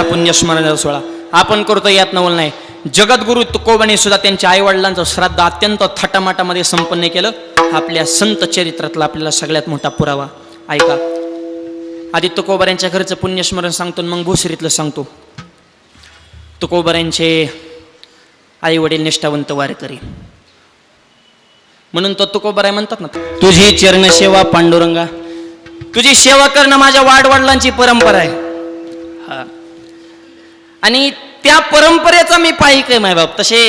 पुण्यस्मरण सोहळा आपण करतो यात नवल नाही. जगद्गुरु तुकोबाने सुद्धा त्यांच्या आईवडिलांचं श्राद्ध अत्यंत थाटामाटामध्ये संपन्न केलं. आपल्या संत चरित्रातला आपल्याला सगळ्यात मोठा पुरावा. ऐका, आधी तुकोबाऱ्यांच्या घरचं पुण्यस्मरण सांगतो, मग भोसरीतलं सांगतो. तुकोबाऱ्यांचे आई वडील निष्ठावंत वारकरी, म्हणून तो तुकोबाराय म्हणतात ना, तुझी चरण सेवा पांडुरंगा, तुझी सेवा करणं माझ्या वाडवडिलांची परंपरा आहे. हा, आणि त्या परंपरेचा मी पाहिक आहे मायबाप. तसे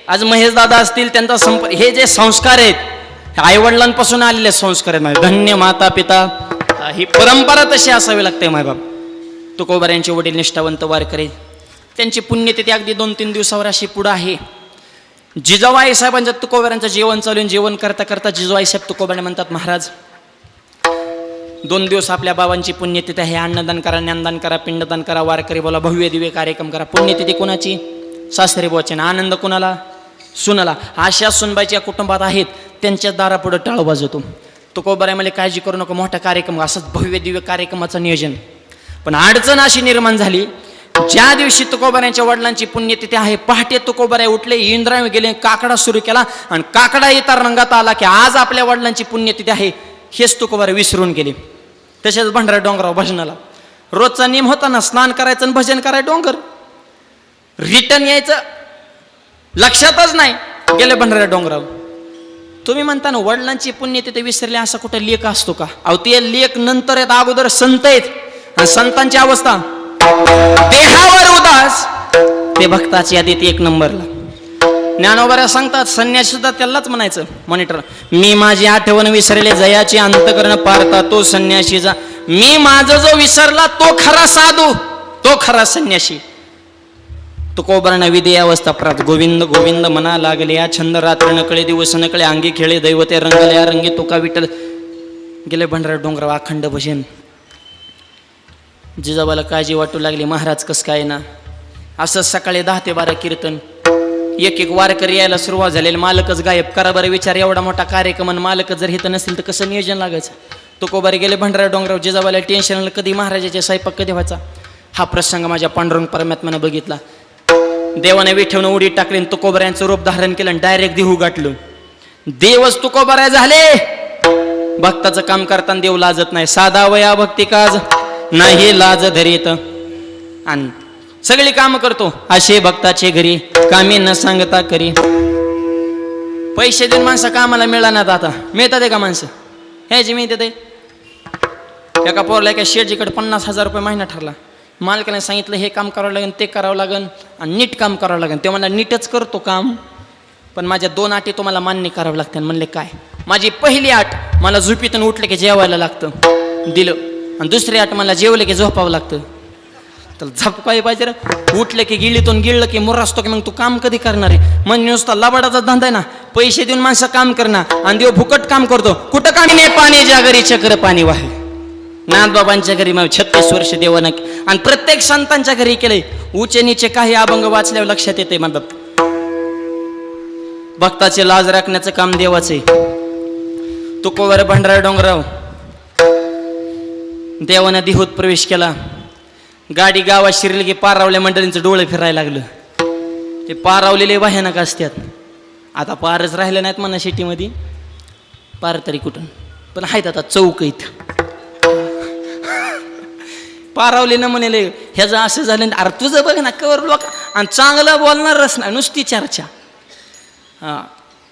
आज महेश दादा असतील, त्यांचा हे जे संस्कार आहेत आई वडिलांपासून आलेले संस्कार आहेत. धन्य माता पिता, ही परंपरा तशी असावी लागते मायबाप. तुकोबाऱ्यांचे वडील निष्ठावंत वारकरी, त्यांची पुण्यतिथी अगदी 2-3 दिवसावर अशी पुढं आहे. जिजाबाई साहेबांच्या तुकोबाऱ्यांचं जेवण चालून जेवण करता करता जिजाबाई साहेब तुकोबाने म्हणतात, महाराज 2 दिवस आपल्या बाबांची पुण्यतिथी आहे, अन्नदान करा, ज्ञानदान करा, पिंडदान करा, वारकरी बोला, भव्य दिव्य कार्यक्रम करा. पुण्यतिथी कोणाची? सासरे बोचे. आनंद कोणाला? सुनाला. अशा सुनबाईच्या कुटुंबात आहेत, त्यांच्या दारापुढं टाळ वाजवतो. तुकोबाराय मला काळजी करू नको, मोठा कार्यक्रम, असंच भव्य दिव्य कार्यक्रमाचं नियोजन. पण अडचण अशी निर्माण झाली, ज्या दिवशी तुकोबाऱ्यांच्या वडिलांची पुण्यतिथी आहे, पहाटे तुकोबाराय उठले, इंद्रायणी गेले, काकडा सुरू केला, आणि काकडा येता रंगात आला की आज आपल्या वडिलांची पुण्यतिथी आहे, हेच तुकोबाराय विसरून गेले. तसेच भंडारा डोंगराव भजनाला रोजचा नियम होता ना, स्नान करायचं आणि भजन करायचं, डोंगर रिटर्न यायचं लक्षातच नाही, गेले भंडारा डोंगराव. तुम्ही म्हणता ना वडिलांची पुण्यतिथी विसरली, असा कुठे लेख असतो का? अहो, ते लेख नंतर आहेत, अगोदर संत आहेत. आणि संतांची अवस्था देहावर उदास, ते भक्ताची यादीत 1 नंबरला. ज्ञानोबा सांगतात, संन्यासी सुद्धा त्यालाच म्हणायचं मॉनिटर, मी माझी आठवण विसरले, जयाची अंतकरण पारता तो संन्यासीचा. मी माझं जो विसरला तो खरा साधू, तो खरा संन्यासी. तुकोबारांना विधेय अवस्था प्राप्त. गोविंद गोविंद म्हणा लागले, या छंद रात्र नकळे, दिवस नकळे, अंगी खेळे दैवते रंगले, या रंगी तुका विठ्ठल. गेले भंडारा डोंगराव अखंड भजन. जिजाबाला काळजी वाटू लागली, महाराज कस काय ना. असं सकाळी 10 ते 12 कीर्तन, एक वारकरी यायला सुरुवात झालेली, मालकच गायब. करा बरं विचार, एवढा मोठा कार्यक्रम आणि मालकच जर इथं नसेल तर कसं नियोजन लागायचं? तुकोबारे गेले भंडारा डोंगराव. जिजाबाला टेन्शन आलं, कधी महाराजाचे स्वयंपाक कधी व्हायचा. हा प्रसंग माझ्या पांडुरंग परमात्म्यानं बघितला. देवाने विठवणं उडी टाकली, तुकोबाऱ्यांचं रूप धारण केलं आणि डायरेक्ट देहू गाठलं. देवच तुकोबाऱ्या झाले. भक्ताचं काम करताना देव लाजत नाही. साधा वया भक्ती काज नाही लाज धरीत, आणि सगळी काम करतो असे भक्ताचे घरी, कामी न सांगता करी. पैसे देऊन माणसं कामाला मिळणार, आता मिळतात का माणसं? ह्याची मिळते ते. एका पोरला एका शेठजीकडे 50,000 रुपये महिना ठरला. मालकाने सांगितलं, हे काम करावं लागेल, ते करावं लागेल, आणि नीट काम करावं लागेल. ते मला नीटच करतो काम, पण माझ्या 2 अटी तुम्हाला मान्य करावं लागतात. म्हणले काय? माझी पहिली अट, मला झोपीतून उठले की जेवायला लागतं, दिलं. आणि दुसरी अट, मला जेवलं की झोपावं लागतं. तर झपकाय पाहिजे रे. उठलं की गिळीतून गिळलं की मुरासतो की मग तू काम कधी करणार आहे? म्हणजे नुसता लबाडाचा धंदा आहे ना. पैसे देऊन माणसं काम करणार आणि देव फुकट काम करतो. कुठं कामी नाही पाणी, ज्या घरी चक्र पाणी वाहे. नाथबाबांच्या घरी मग 36 वर्ष देवानं, आणि प्रत्येक संतांच्या घरी केलंय. उचे नीचे काही अभंग वाचल्यावर लक्षात येते म्हणतात, भक्ताचे लाज राखण्याचं काम देवाचे. तुकोबाराय भंडारा डोंगराव देवानं दिहोत प्रवेश केला. गाडी गावात शिरली की पारावल्या मंडळींचं डोळे फिरायला लागलं. ते पारावलेले भयानक असतात. आता पारच राहिले नाहीत म्हणा सिटीमध्ये, पार तरी कुठून पण आहेत आता चौकीत. पारावले न म्हणले, ह्याचं असं झालं, अरे तुझं बघ ना कवर लोक, आणि चांगलं बोलणारच नाही, नुसती चर्चा. हां,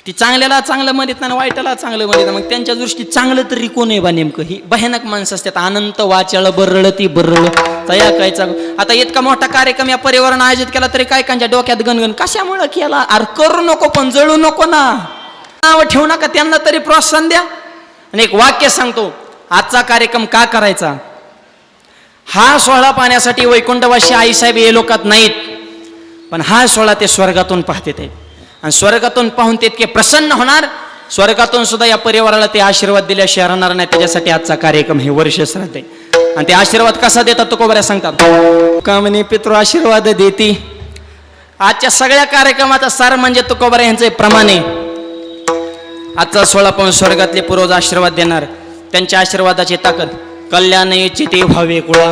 ती चांगल्याला चांगलं म्हणत नाही, वाईटाला चांगलं म्हणत. मग त्यांच्या दृष्टीत चांगलं तरी कोण आहे बा नेमकं? ही भयानक माणसं असतात. अनंत वाचाळ बरळ ती बरळ तया कायचा. आता इतका मोठा कार्यक्रम या परिवारानं आयोजित केला तरी काय कांच्या डोक्यात गणगण कशामुळे केला? अरे करू नको, पण जळू नको ना, नाव ठेवू नका, त्यांना तरी प्रोत्साहन द्या. आणि एक वाक्य सांगतो, आजचा कार्यक्रम का करायचा? हा सोहळा पाहण्यासाठी वैकुंठवासी आईसाहेब हे लोकात नाहीत, पण हा सोहळा ते स्वर्गातून पाहते ते, आणि स्वर्गातून पाहून ते इतके प्रसन्न होणार, स्वर्गातून सुद्धा या परिवाराला ते आशीर्वाद दिल्याशिवाय राहणार नाही. त्याच्यासाठी आजचा कार्यक्रम हे वर्ष श्राद्ध आहे. आणि ते आशीर्वाद कसा देतात तुकोबाऱ्या सांगतात, कामनी पितृ आशीर्वाद देती. आजच्या सगळ्या कार्यक्रमाचा सार म्हणजे तुकोबाऱ्या यांचे प्रमाणे आजचा सोहळा पाहून स्वर्गातले पूर्वज आशीर्वाद देणार. त्यांच्या आशीर्वादाची ताकद, कल्याण इच्छिते भावे कुळा.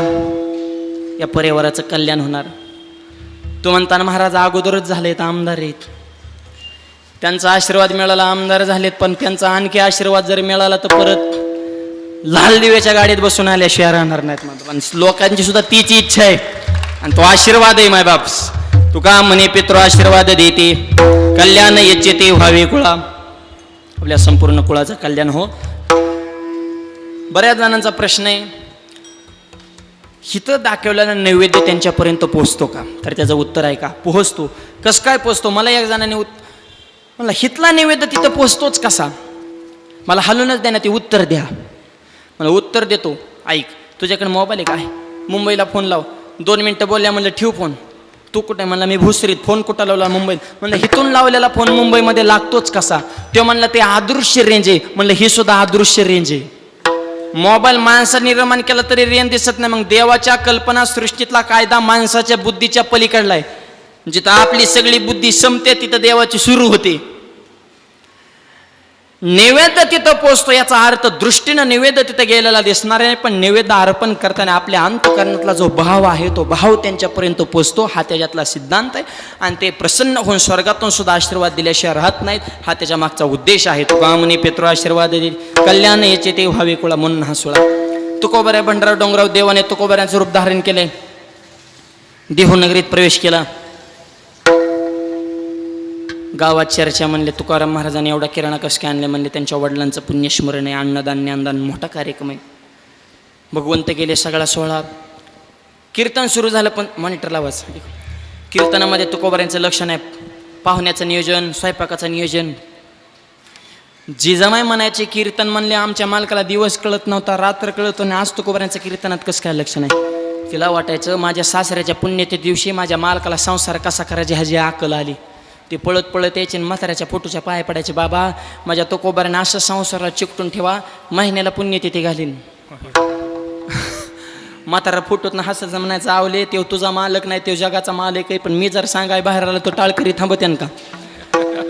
या परिवाराचं कल्याण होणार. तू म्हणताना महाराज अगोदरच झालेत, आमदार आहेत, त्यांचा आशीर्वाद मिळाला, आमदार झालेत, पण त्यांचा आणखी आशीर्वाद जर मिळाला तर परत लाल दिव्याच्या गाडीत बसून आल्याशिवाय राहणार नाहीत. पण लोकांची सुद्धा तीच इच्छा आहे आणि तो आशीर्वाद आहे. माय बाप्स तुका म्हणे पितृ आशीर्वाद देते, कल्याण यच्यते व्हावे कुळा, आपल्या संपूर्ण कुळाचं कल्याण हो. बऱ्याच जणांचा प्रश्न आहे, हिथं दाखवलेला नैवेद्य त्यांच्यापर्यंत पोहोचतो का? तर त्याचं उत्तर आहे का, पोहोचतो. कसं काय पोहोचतो? मला एक जणांनी मला हितला नैवेद्य तिथं पोहोचतोच कसा, मला हलूनच द्या ना, ते उत्तर द्या. मला उत्तर देतो. ऐक, तुझ्याकडे मोबाईल आहे काय? मुंबईला फोन लाव. 2 मिनटं बोलल्या, म्हणलं ठेव फोन. तू कुठे? म्हणला मी भुसरीत. फोन कुठं लावला? मुंबईत. म्हणलं हिथून लावलेला फोन मुंबईमध्ये लागतोच कसा? तो म्हणला ते अदृश्य रेंज आहे. म्हणलं ही सुद्धा अदृश्य रेंज आहे. मोबाईल माणसाने निर्माण केला तरी रेंज दिसत नाही. मग देवाच्या कल्पना सृष्टीतला कायदा माणसाच्या बुद्धीच्या पलीकडला आहे. जिथं आपली सगळी बुद्धी संपते तिथं देवाची सुरू होते. नैवेद्य तिथं पोचतो, याचा अर्थ दृष्टीनं नैवेद्य तिथं गेलेला दिसणार आहे, पण नैवेद्य अर्पण करताना आपल्या अंतःकरणातला जो भाव आहे तो भाव त्यांच्यापर्यंत पोचतो. हा त्याच्यातला सिद्धांत आहे. आणि ते प्रसन्न होऊन स्वर्गातून सुद्धा आशीर्वाद दिल्याशिवाय राहत नाहीत. हा त्याच्या मागचा उद्देश आहे. तुका म्हणे पितृ आशीर्वाद देईल, कल्याण याचे ते व्हावे कुळा, म्हणून हा सोळा. तुकोबऱ्या भंडारा डोंगराव देवाने तुकोबऱ्याचं रूप धारण केले, देहूनगरीत प्रवेश केला. गावात चर्चा म्हणले तुकाराम महाराजांनी एवढा किराणा कसं काय आणले? म्हणले त्यांच्या वडिलांचं पुण्यस्मरण आहे, अन्नदान ज्ञानदान मोठा कार्यक्रम आहे. भगवंत गेले, सगळा सोहळा, कीर्तन सुरू झालं. पण मॉनिटर लावाच. कीर्तनामध्ये तुकोबाऱ्यांचं लक्ष नाही, पाहुण्याचं नियोजन, स्वयंपाकाचं नियोजन. जिजामाई म्हणायचे कीर्तन म्हणले आमच्या मालकाला दिवस कळत नव्हता, रात्र कळत नाही. आज तुकोबाऱ्यांचं कीर्तनात कसं काय लक्ष नाही? तिला वाटायचं माझ्या सासऱ्याच्या पुण्यतिथी दिवशी माझ्या मालकाला संसार कसा करायची ह्याची अक्कल आली. ते पळत पळत यायचे आणि म्हाताऱ्याच्या फोटोच्या पाया पडायचे, बाबा माझ्या तुकोबाऱ्यानं असं संसाराला चिकटून ठेवा, महिन्याला पुण्यतिथी घालीन. म्हातारा फोटोतनं हसायचं, म्हणायचं आवले ते तुझा मालक नाही, ते जगाचा मालक आहे, पण मी जर सांगाय बाहेर आला तो टाळकरी थांबत्यान का?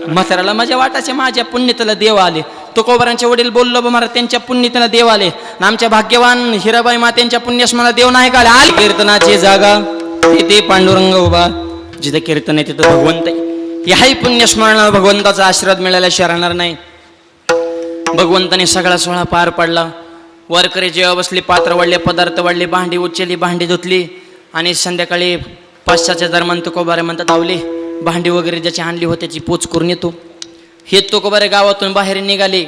म्हाताऱ्याला माझ्या वाटाचे, माझ्या पुण्यतेला देव आले. तुकोबारांचे वडील बोललो बा महाराज त्यांच्या पुण्यतेला देव आले, आमच्या भाग्यवान हिराबाई मातेंच्या पुण्यस्मरणाला देव नाही का आले? कीर्तनाची जागा तिथे पांडुरंग उभा, जिथे कीर्तन आहे तिथं भगवंत आहे. ह्याही पुण्यस्मरणाला भगवंताचा आशीर्वाद मिळाल्याशिवाय राहणार नाही. भगवंताने सगळा सोहळा पार पाडला. वारकरी जेव्हा बसली, पात्र वाढले, पदार्थ वाढले, भांडी उचलली, भांडी धुतली. आणि संध्याकाळी पाश्चात्य धर्मान तुकोबारे म्हणतात आवले भांडी वगैरे ज्याची आणली होती त्याची पोच करून येतो. हे तुकोबारे गावातून बाहेर निघाले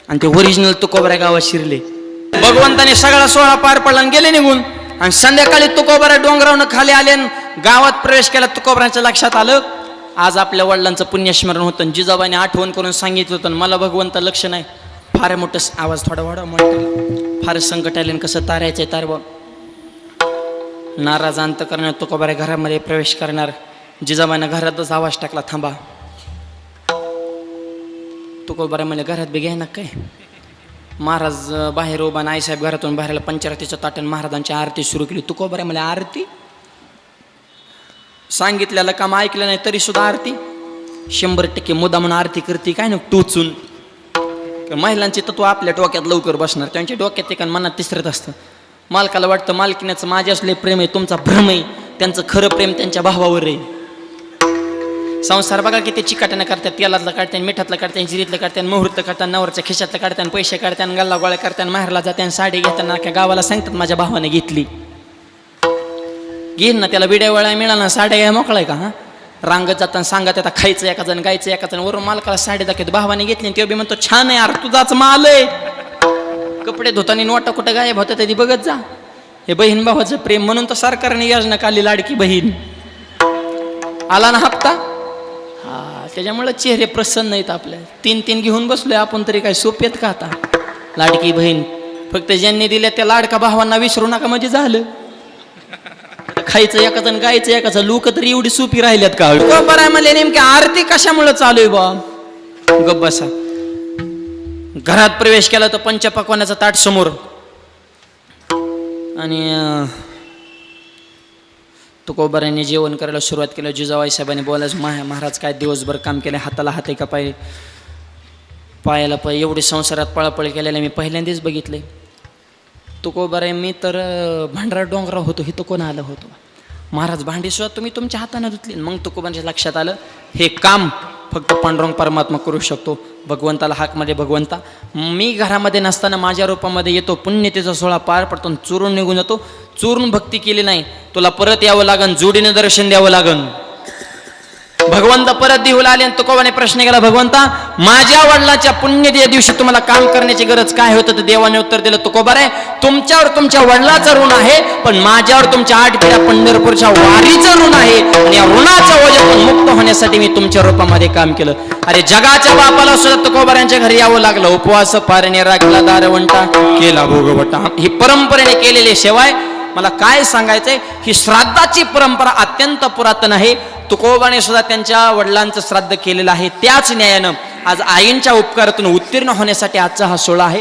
आणि ते ओरिजिनल तुकोबारे गावात शिरले. भगवंताने सगळा सोहळा पार पडला आणि गेले निघून. आणि संध्याकाळी तुकोबारे डोंगरावरून खाली आले, गावात प्रवेश केला. तुकोबारांच्या लक्षात आलं आज आपल्या वडिलांचं पुण्यस्मरण होतं. जिजाबाईने आठवण करून सांगितलं होतं, मला भगवंत लक्ष नाही. फार मोठं आवाज थोडा वाढा म्हणतो, फार संकट आले कसं तारायचंय तार बा. नाराज अंत करणार तुकोबारे घरामध्ये प्रवेश करणार. जिजाबाईनं घरातच आवाज टाकला, थांबा. तुकोबारे म्हणले घरात बी घ्या ना काय? महाराज बाहेर उभा, आईसाहेब घरातून बाहेरला पंचरातीचं ताटण महाराजांची आरती सुरू केली. तुकोबारे म्हणले आरती? सांगितलेलं काम ऐकलं नाही तरी सुद्धा आरती? 100% मुद्दा म्हणून आरती करते काय ना टोचून. महिलांची तत्व आपल्या डोक्यात लवकर बसणार, त्यांच्या डोक्यात ते मनात तिसरत असतं. मालकाला वाटतं मालकीण्याचं माझ्या असले प्रेम आहे, तुमचा भ्रम आहे. त्यांचं खरं प्रेम त्यांच्या भावावर आहे. संसार बघा किती चिकाट्यानं करतात, तेलातलं काढतात, मिठातलं काढतात, जिरीतलं काढतात, मुहूर्त काढतात, नवरच्या खिशातलं काढतात, पैसे काढतात, गल्ला गोळ्या करतात, माहेरला जातात, साडी घेताना अख्या गावाला सांगतात माझ्या भावाने घेतली. घेईन ना त्याला बिड्या वेळा मिळाला, साड्या घ्या मोकळाय का? हा रांगत जाताना सांगत येतात खायचं एका जण, गायचं एका जण, वरून मालकाला साडी दाखवतो, भावाने घेतली. ते बी म्हणतो छान आहे यार, तुझाच माल आहे. कपडे धुतानी नोटा कुठं गायब होतं ते बघत जा. हे बहीण भावाचं प्रेम, म्हणून तर सरकारने योजना काढली लाडकी बहीण. आला ना हप्ता, हा त्याच्यामुळे चेहरे प्रसन्न आहेत आपल्या. 3 घेऊन बसलोय आपण तरी काय सोपेत का आता? लाडकी बहीण फक्त ज्यांनी दिल्या त्या लाडका भावांना विसरू नका म्हणजे झालं. खायचं एकाचं, गायचं एकाचं, लोक तरी एवढी सोपी राहिल्यात का? बरं म्हणले नेमकी आरती कशामुळे चालू आहे बा? गप बसा. घरात प्रवेश केला तर पंचपक्वान्नाचा ताट समोर आणि तुकोबारांनी जेवण करायला सुरुवात केलं. जिजाबाई साहेबांनी बोलायचं, महाराज काय दिवसभर काम केलं, हाताला हात आहे का पायाला पाय, एवढी संसारात पळापळ केलेल्या मी पहिल्यांदाच बघितले. तुकोबारे मी तर भांडरा डोंगरा होतो हे तो कोण आलं होतो महाराज भांडी सुद्धा तुम्ही तुमच्या हाताने धुतली मग तुकोबांच्या लक्षात आलं हे काम फक्त पांडुरंग परमात्मा करू शकतो भगवंताला हाकमध्ये भगवंता मी घरामध्ये नसताना माझ्या रूपामध्ये येतो पुण्यतेचा सोहळा पार पडतो चुरून निघून जातो चुरून भक्ती केली नाही तुला परत यावं लागन जोडीने दर्शन द्यावं लागन भगवंत परत देऊला आले आणि तुकोबाने प्रश्न केला भगवंता माझ्या वडिलाच्या पुण्यतिथी दिवशी तुम्हाला काम करण्याची गरज काय होतं तर देवाने उत्तर दिलं तुकोबारे तुमच्यावर तुमच्या वडिलाचं ऋण आहे पण माझ्यावर तुमच्या 8 पिढ्या पंढरपूरच्या वारीचं ऋण आहे आणि या ऋणाच्या ओझ्यातून मुक्त होण्यासाठी मी तुमच्या रूपामध्ये काम केलं अरे जगाच्या बापाला सुद्धा तुकोबाऱ्यांच्या घरी यावं लागलं उपवास पारणे राखला दारवंटा केला भोगवटा ही परंपरेने केलेली सेवा आहे मला काय सांगायचंय ही श्राद्धाची परंपरा अत्यंत पुरातन आहे तुकोबाने सुद्धा त्यांच्या वडिलांचं श्राद्ध केलेलं आहे त्याच न्यायानं आज आईंच्या उपकारातून उत्तीर्ण होण्यासाठी आजचा हा सोहळा आहे